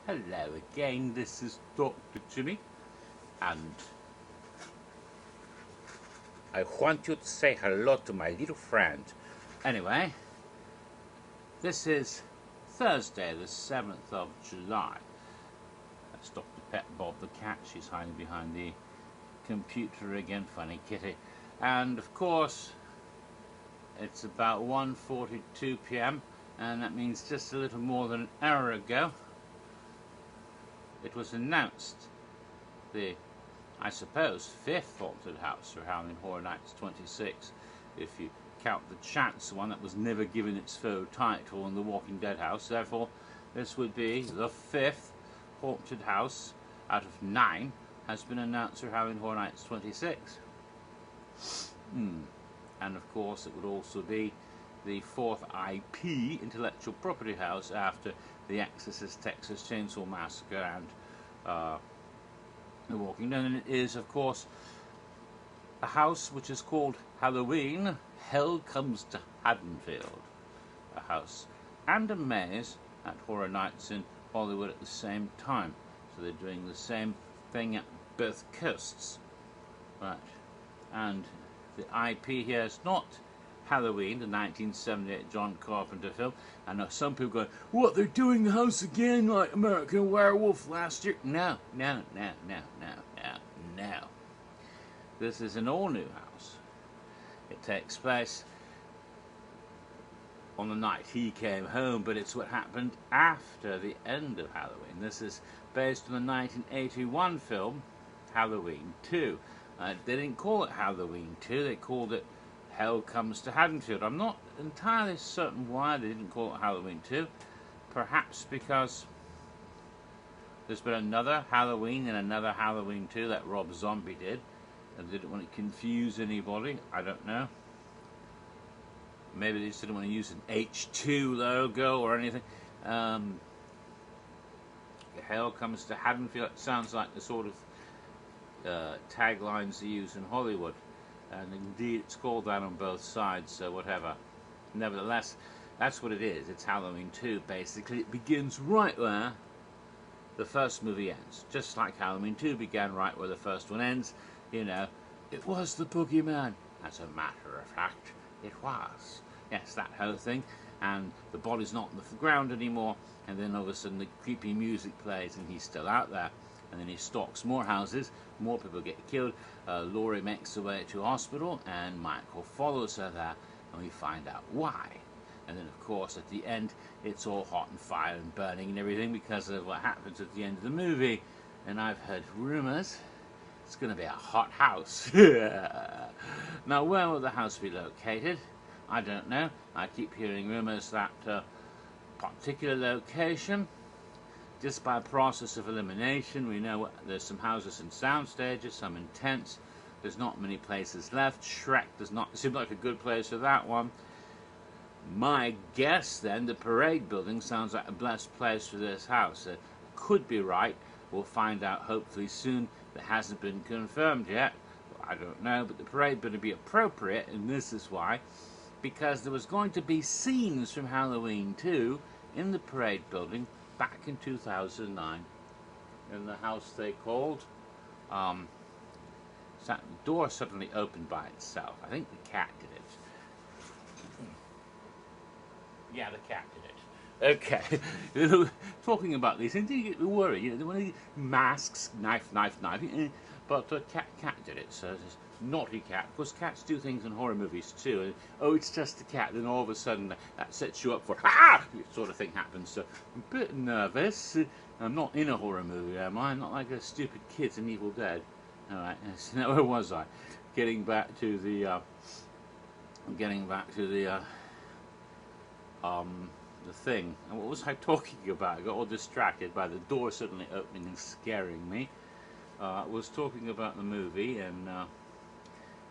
Hello again, this is Dr. Jimmy, and I want you to say hello to my little friend. Anyway, this is Thursday, the 7th of July. That's Dr. Pet Bob the cat. She's hiding behind the computer again, funny kitty. And of course, it's about 1:42 p.m. and that means just a little more than an hour ago it was announced the, I suppose, 5th haunted house for Halloween Horror Nights 26, if you count the chance one that was never given its full title in the Walking Dead house. Therefore, this would be the 5th haunted house out of 9 has been announced for Halloween Horror Nights 26. And of course, it would also be the 4th IP intellectual property house after The Exorcist, Texas Chainsaw Massacre, and The Walking Dead. And it is, of course, a house which is called Halloween Hell Comes to Haddonfield. A house and a maze at Horror Nights in Hollywood at the same time. So they're doing the same thing at both coasts. Right. And the IP here is not Halloween, the 1978 John Carpenter film. I know some people going, what, they're doing the house again like American Werewolf last year? No. This is an all-new house. It takes place on the night he came home, but it's what happened after the end of Halloween. This is based on the 1981 film Halloween 2. They didn't call it Halloween 2, they called it Hell Comes to Haddonfield. I'm not entirely certain why they didn't call it Halloween 2. Perhaps because there's been another Halloween and another Halloween 2 that Rob Zombie did, and didn't want to confuse anybody. I don't know. Maybe they just didn't want to use an H2 logo or anything. Hell Comes to Haddonfield. It sounds like the sort of taglines they use in Hollywood. And indeed, it's called that on both sides, so whatever. Nevertheless, that's what it is. It's Halloween 2, basically. It begins right where the first movie ends. Just like Halloween 2 began right where the first one ends. You know, it was the boogeyman. As a matter of fact, it was. Yes, that whole thing. And the body's not on the ground anymore. And then all of a sudden the creepy music plays and he's still out there. And then he stalks more houses, more people get killed. Laurie makes her way to hospital, and Michael follows her there, and we find out why. And then, of course, at the end, it's all hot and fire and burning and everything because of what happens at the end of the movie. And I've heard rumors it's going to be a hot house. Now, where will the house be located? I don't know. I keep hearing rumors that particular location, just by process of elimination, we know there's some houses and sound stages, some in tents. There's not many places left. Shrek does not seem like a good place for that one. My guess, then, the parade building sounds like a blessed place for this house. It could be right. We'll find out hopefully soon. That hasn't been confirmed yet. I don't know, but the parade better be appropriate, and this is why. Because there was going to be scenes from Halloween 2 in the parade building back in 2009 in the house they called the door suddenly opened by itself. I think the cat did it. Yeah, the cat did it. Okay. Talking about these things, you get worried. You know, when they masks, knife, but cat did it. So it's a naughty cat. Of course, cats do things in horror movies too. And, oh, it's just a cat. Then all of a sudden, that sets you up for sort of thing happens. So I'm a bit nervous. I'm not in a horror movie, am I? I'm not like a stupid kid in Evil Dead. All right. So now, where was I? Getting back to the thing. And what was I talking about? I got all distracted by the door suddenly opening and scaring me. I was talking about the movie and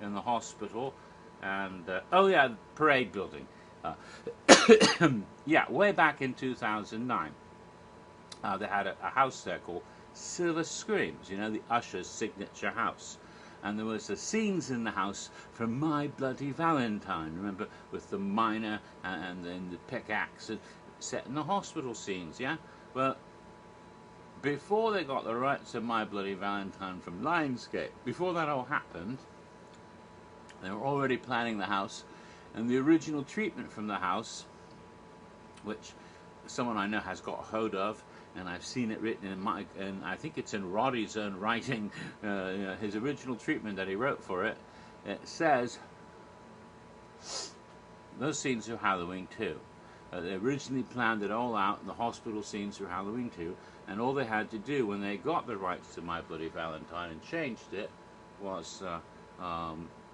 in the hospital, and oh yeah, parade building. Yeah, way back in 2009, they had a house there called Silver Screams. You know, the Usher's signature house. And there was the scenes in the house from My Bloody Valentine, remember, with the miner and then the pickaxe, and set in the hospital scenes, yeah? Well, before they got the rights to My Bloody Valentine from Lionsgate, before that all happened, they were already planning the house, and the original treatment from the house, which someone I know has got hold of, and I've seen it written in and I think it's in Roddy's own writing, his original treatment that he wrote for it. It says those scenes are Halloween 2. They originally planned it all out, and the hospital scenes are Halloween 2, and all they had to do when they got the rights to My Bloody Valentine and changed it was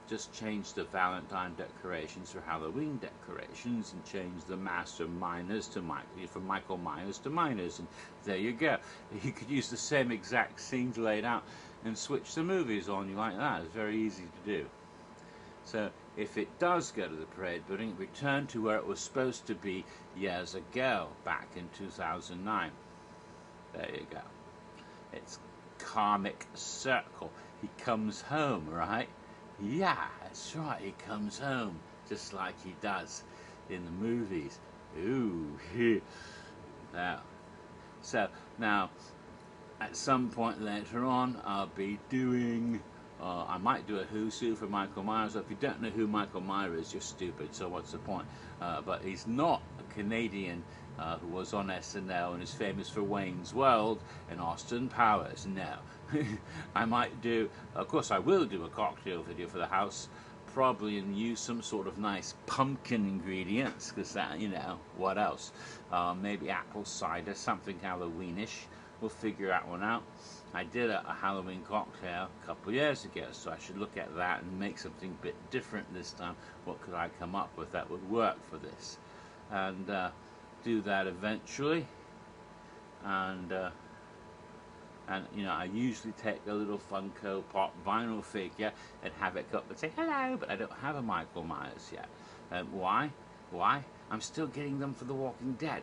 just change the Valentine decorations for Halloween decorations, and change the mask from miners to from Michael Myers to miners, and there you go. You could use the same exact scenes laid out and switch the movies on you like that. It's very easy to do. So if it does go to the parade building, return to where it was supposed to be years ago, back in 2009. There you go. It's karmic circle. He comes home, right? Yeah, that's right, he comes home, just like he does in the movies. Ooh, now, so now, at some point later on, I'll be doing, I might do a Who's Who for Michael Myers. If you don't know who Michael Myers is, you're stupid, so what's the point? But he's not a Canadian who was on SNL and is famous for Wayne's World and Austin Powers. No. I might do, of course I will do a cocktail video for the house, probably, and use some sort of nice pumpkin ingredients, because that, you know, what else? Maybe apple cider, something Halloweenish. We'll figure that one out. I did a Halloween cocktail a couple of years ago, so I should look at that and make something a bit different this time. What could I come up with that would work for this? And do that eventually. And you know, I usually take a little Funko Pop vinyl figure and have it up and say hello, but I don't have a Michael Myers yet. Why? Why? I'm still getting them for The Walking Dead,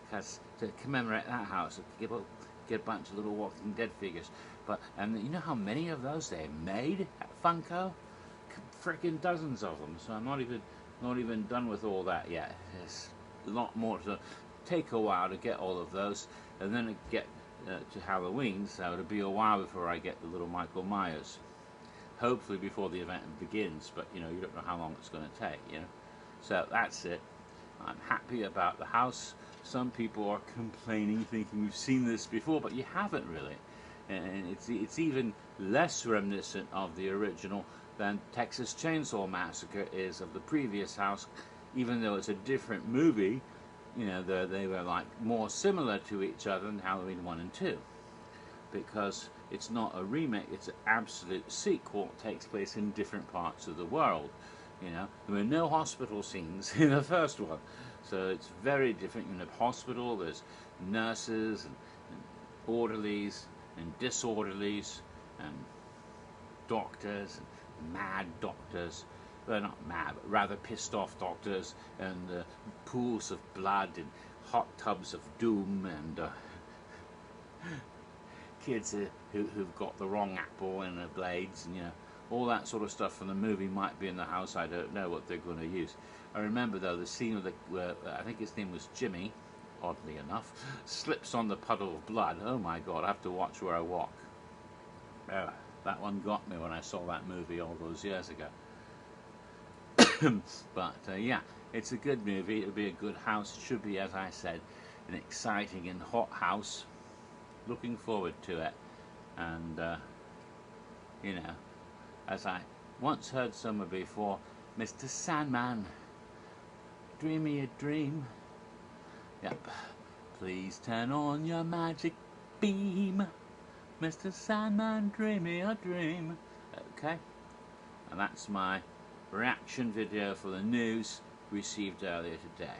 because to commemorate that house, get a bunch of little Walking Dead figures. But and you know how many of those they made at Funko? Freaking dozens of them. So I'm not even done with all that yet. There's a lot more to take a while to get all of those, and then get to Halloween, so it'll be a while before I get the little Michael Myers. Hopefully before the event begins, but you know, you don't know how long it's going to take, you know. So that's it. I'm happy about the house. Some people are complaining, thinking we've seen this before, but you haven't really. And it's even less reminiscent of the original than Texas Chainsaw Massacre is of the previous house, even though it's a different movie. You know, they were like more similar to each other than Halloween 1 and 2, because it's not a remake, it's an absolute sequel. It takes place in different parts of the world. You know, there were no hospital scenes in the first one, so it's very different. In the hospital, there's nurses and orderlies and disorderlies and doctors and mad doctors. Well, not mad, but rather pissed off doctors, and pools of blood and hot tubs of doom, and kids who've got the wrong apple in their blades, and you know, all that sort of stuff from the movie might be in the house. I don't know what they're going to use. I remember though the scene of where I think his name was Jimmy, oddly enough, slips on the puddle of blood. Oh my God, I have to watch where I walk. That one got me when I saw that movie all those years ago. But yeah, it's a good movie. It'll be a good house. It should be, as I said, an exciting and hot house. Looking forward to it. And you know, as I once heard somewhere before, Mr. Sandman, dream me a dream. Yep. Please turn on your magic beam, Mr. Sandman, dream me a dream. Okay, and that's my reaction video for the news received earlier today.